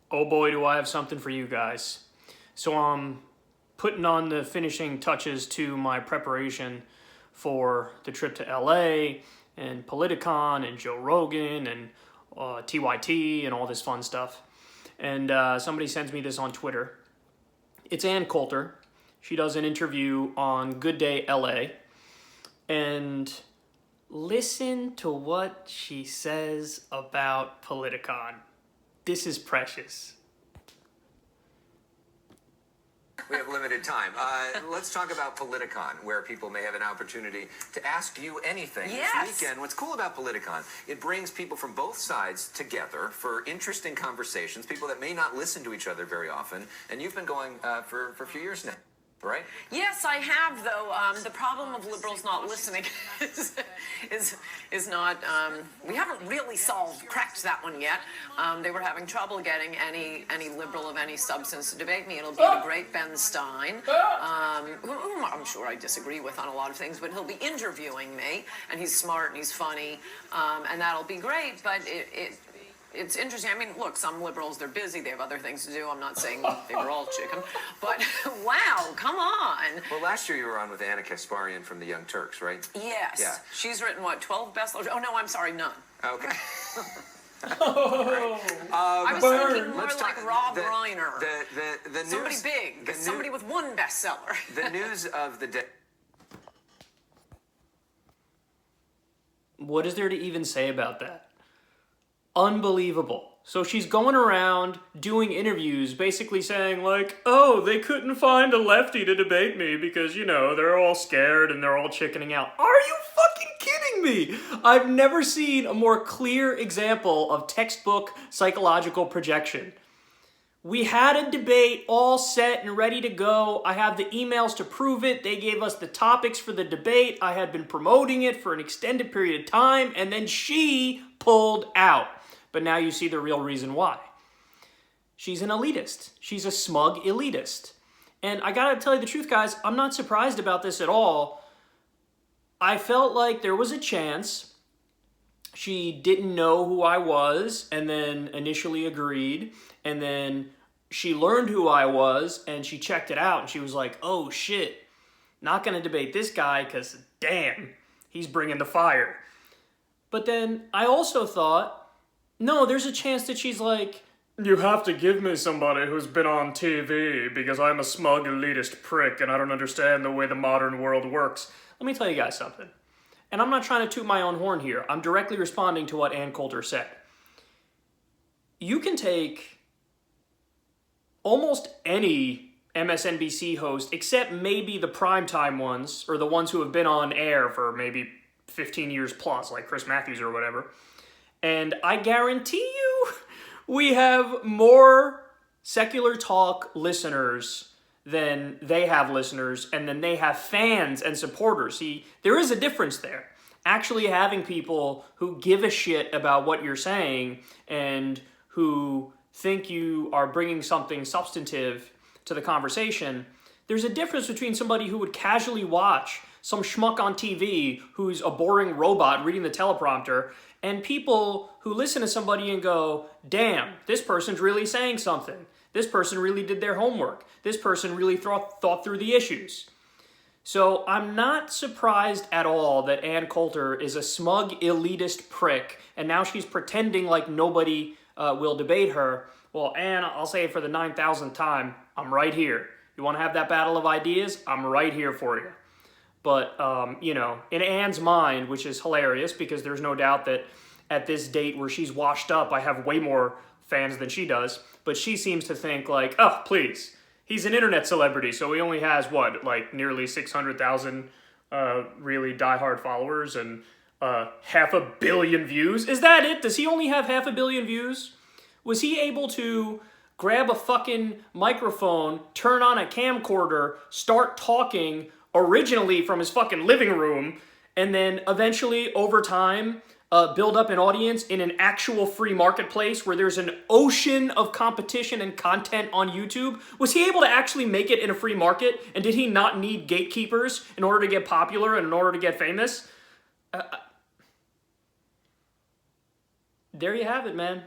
Oh boy, do I have something for you guys. So I'm putting on the finishing touches to my preparation for the trip to LA and Politicon and Joe Rogan and TYT and all this fun stuff. And somebody sends me this on Twitter. It's Ann Coulter. She does an interview on Good Day LA. And listen to what she says about Politicon. This is precious. We have limited time. Let's talk about Politicon, where people may have an opportunity to ask you anything this weekend. What's cool about Politicon, it brings people from both sides together for interesting conversations, people that may not listen to each other very often, and you've been going for a few years now. Right? Yes, I have, though. The problem of liberals not listening is not, we haven't really cracked that one yet. They were having trouble getting any liberal of any substance to debate me. It'll be the great Ben Stein, whom I'm sure I disagree with on a lot of things, but he'll be interviewing me, and he's smart and he's funny, and that'll be great, but it's interesting. I mean, look, some liberals, they're busy. They have other things to do. I'm not saying they were all chicken. But, wow, come on. Well, last year you were on with Anna Kasparian from the Young Turks, right? Yes. Yeah. She's written, what, 12 bestsellers? Oh, no, I'm sorry, none. Okay. I was thinking more like Rob Reiner. The news, somebody big. Somebody with one bestseller. The news of the day. What is there to even say about that? Unbelievable. So she's going around doing interviews basically saying like, oh, they couldn't find a lefty to debate me because, you know, they're all scared and they're all chickening out. Are you fucking kidding me? I've never seen a more clear example of textbook psychological projection. We had a debate all set and ready to go. I have the emails to prove it. They gave us the topics for the debate. I had been promoting it for an extended period of time, and then she pulled out. But now you see the real reason why. She's an elitist. She's a smug elitist. And I gotta tell you the truth, guys, I'm not surprised about this at all. I felt like there was a chance she didn't know who I was and then initially agreed, and then she learned who I was and she checked it out and she was like, oh shit, not gonna debate this guy because damn, he's bringing the fire. But then I also thought, no, there's a chance that she's like, you have to give me somebody who's been on TV because I'm a smug elitist prick and I don't understand the way the modern world works. Let me tell you guys something. And I'm not trying to toot my own horn here. I'm directly responding to what Ann Coulter said. You can take almost any MSNBC host, except maybe the primetime ones, or the ones who have been on air for maybe 15 years plus, like Chris Matthews or whatever, and I guarantee you we have more secular talk listeners than they have listeners, and then they have fans and supporters. See, there is a difference there. Actually having people who give a shit about what you're saying and who think you are bringing something substantive to the conversation, there's a difference between somebody who would casually watch some schmuck on TV who's a boring robot reading the teleprompter, and people who listen to somebody and go, damn, this person's really saying something. This person really did their homework. This person really thought through the issues. So I'm not surprised at all that Ann Coulter is a smug elitist prick, and now she's pretending like nobody will debate her. Well, Ann, I'll say it for the 9,000th time, I'm right here. You want to have that battle of ideas? I'm right here for you. But, you know, in Ann's mind, which is hilarious because there's no doubt that at this date where she's washed up, I have way more fans than she does. But she seems to think like, oh, please, he's an internet celebrity, so he only has, what, like nearly 600,000 really diehard followers and 500 million views? Is that it? Does he only have 500 million views? Was he able to grab a fucking microphone, turn on a camcorder, start talking originally from his fucking living room, and then eventually, over time, build up an audience in an actual free marketplace where there's an ocean of competition and content on YouTube? Was he able to actually make it in a free market? And did he not need gatekeepers in order to get popular and in order to get famous? There you have it, man.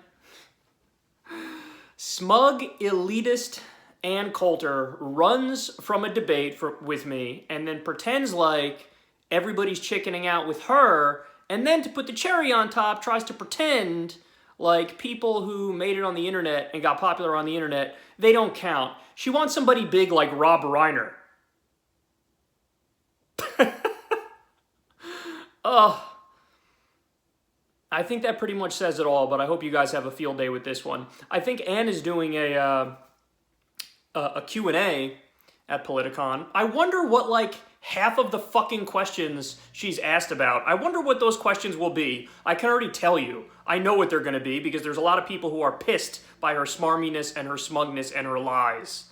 Smug, elitist, and Coulter runs from a debate with me and then pretends like everybody's chickening out with her, and then to put the cherry on top, tries to pretend like people who made it on the internet and got popular on the internet, they don't count. She wants somebody big like Rob Reiner. Oh, I think that pretty much says it all, but I hope you guys have a field day with this one. I think Ann is doing a Q&A at Politicon. I wonder what, like, half of the fucking questions she's asked about. I wonder what those questions will be. I can already tell you. I know what they're going to be because there's a lot of people who are pissed by her smarminess and her smugness and her lies.